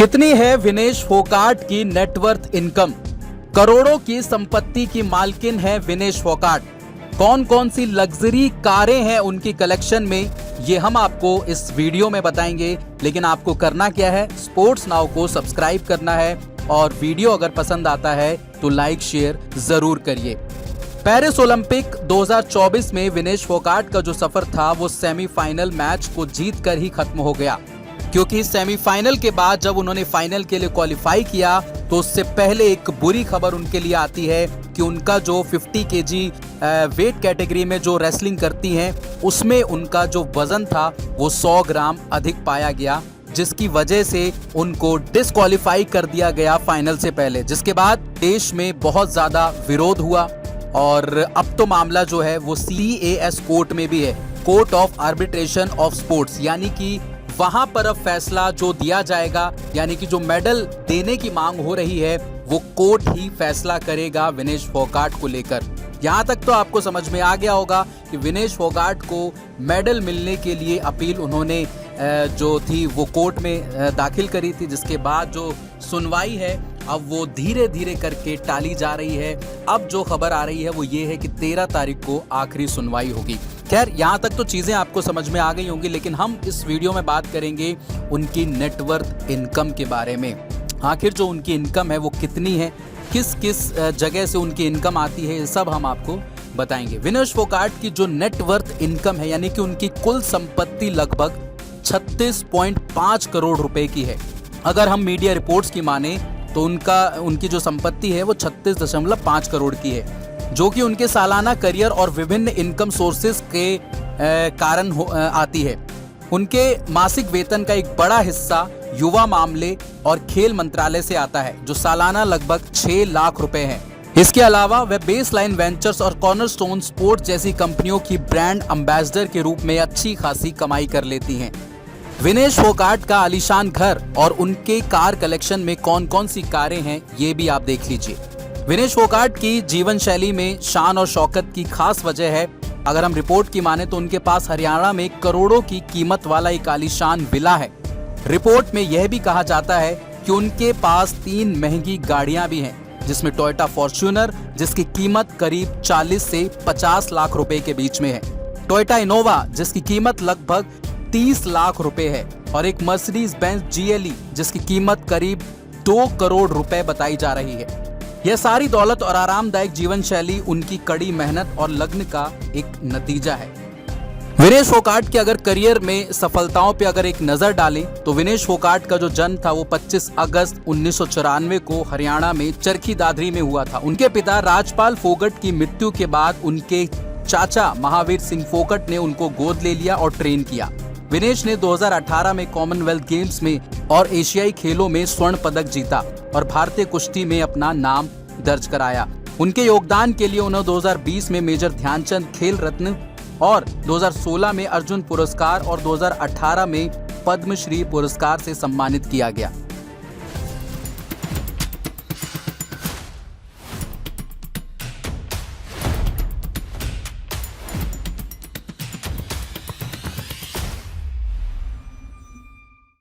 कितनी है विनेश फोगाट की नेटवर्थ इनकम? करोड़ों की संपत्ति की मालकिन है विनेश फोगाट। कौन कौन सी लग्जरी कारें हैं उनकी कलेक्शन में, ये हम आपको इस वीडियो में बताएंगे। लेकिन आपको करना क्या है, स्पोर्ट्स नाउ को सब्सक्राइब करना है और वीडियो अगर पसंद आता है तो लाइक शेयर जरूर करिए। पेरिस ओलंपिक 2024 में विनेश फोगाट का जो सफर था वो सेमीफाइनल मैच को जीतकर ही खत्म हो गया, क्योंकि सेमीफाइनल के बाद जब उन्होंने फाइनल के लिए क्वालिफाई किया तो उससे पहले एक बुरी खबर उनके लिए आती है कि उनका जो 50 केजी वेट कैटेगरी में जो रेसलिंग करती हैं उसमें उनका जो वजन था वो 100 ग्राम अधिक पाया गया, जिसकी वजह से उनको डिस्क्वालीफाई कर दिया गया फाइनल से पहले। जिसके बाद देश में बहुत ज्यादा विरोध हुआ और अब तो मामला जो है वो CAS कोर्ट में भी है, court of arbitration of sports, यानी कि वहां पर अब फैसला जो दिया जाएगा, यानी कि जो मेडल देने की मांग हो रही है वो कोर्ट ही फैसला करेगा विनेश फोगाट को लेकर। यहां तक तो आपको समझ में आ गया होगा कि विनेश फोगाट को मेडल मिलने के लिए अपील उन्होंने जो थी वो कोर्ट में दाखिल करी थी, जिसके बाद जो सुनवाई है अब वो धीरे धीरे करके टाली जा रही है। अब जो खबर आ रही है वो ये है कि 13 तारीख को आखिरी सुनवाई होगी। खैर, यहाँ तक तो चीजें आपको समझ में आ गई होंगी, लेकिन हम इस वीडियो में बात करेंगे उनकी नेटवर्थ इनकम के बारे में। आखिर जो उनकी इनकम है वो कितनी है, किस किस जगह से उनकी इनकम आती है, ये सब हम आपको बताएंगे। विनेश फोगाट की जो नेटवर्थ इनकम है, यानी कि उनकी कुल संपत्ति लगभग 36.5 करोड़ रुपए की है। अगर हम मीडिया रिपोर्ट्स की माने तो उनकी जो संपत्ति है वो 36.5 करोड़ की है, जो कि उनके सालाना करियर और विभिन्न इनकम सोर्सेज के कारण आती है। उनके मासिक वेतन का एक बड़ा हिस्सा युवा मामले और खेल मंत्रालय से आता है, जो सालाना लगभग 6 लाख रुपए है। इसके अलावा वह बेसलाइन वेंचर्स और कॉर्नरस्टोन स्पोर्ट्स जैसी कंपनियों की ब्रांड एम्बेसडर के रूप में अच्छी खासी कमाई कर लेती हैं। विनेश फोगाट का आलीशान घर और उनके कार कलेक्शन में कौन कौन सी कारें हैं ये भी आप देख लीजिए। विनेश फोगाट की जीवन शैली में शान और शौकत की खास वजह है। अगर हम रिपोर्ट की माने तो उनके पास हरियाणा में करोड़ों की कीमत वाला एक आलीशान विला है। रिपोर्ट में यह भी कहा जाता है कि उनके पास 3 महंगी गाड़ियां भी हैं, जिसमें टोयोटा फॉर्च्यूनर जिसकी कीमत करीब 40 से 50 लाख रुपए के बीच में है, टोयोटा इनोवा जिसकी कीमत लगभग 30 लाख रुपए है, और एक मर्सिडीज बेंज GLE जिसकी कीमत करीब 2 करोड़ रुपए बताई जा रही है। यह सारी दौलत और आरामदायक जीवन शैली उनकी कड़ी मेहनत और लगन का एक नतीजा है। विनेश फोगाट के अगर करियर में सफलताओं पे अगर एक नजर डालें तो विनेश फोगाट का जो जन्म था वो 25 अगस्त 1994 को हरियाणा में चरखी दादरी में हुआ था। उनके पिता राजपाल फोगाट की मृत्यु के बाद उनके चाचा महावीर सिंह फोगाट ने उनको गोद ले लिया और ट्रेन किया। विनेश ने 2018 में कॉमनवेल्थ गेम्स में और एशियाई खेलों में स्वर्ण पदक जीता और भारतीय कुश्ती में अपना नाम दर्ज कराया। उनके योगदान के लिए उन्हें 2020 में मेजर ध्यानचंद खेल रत्न और 2016 में अर्जुन पुरस्कार और 2018 में पद्मश्री पुरस्कार से सम्मानित किया गया।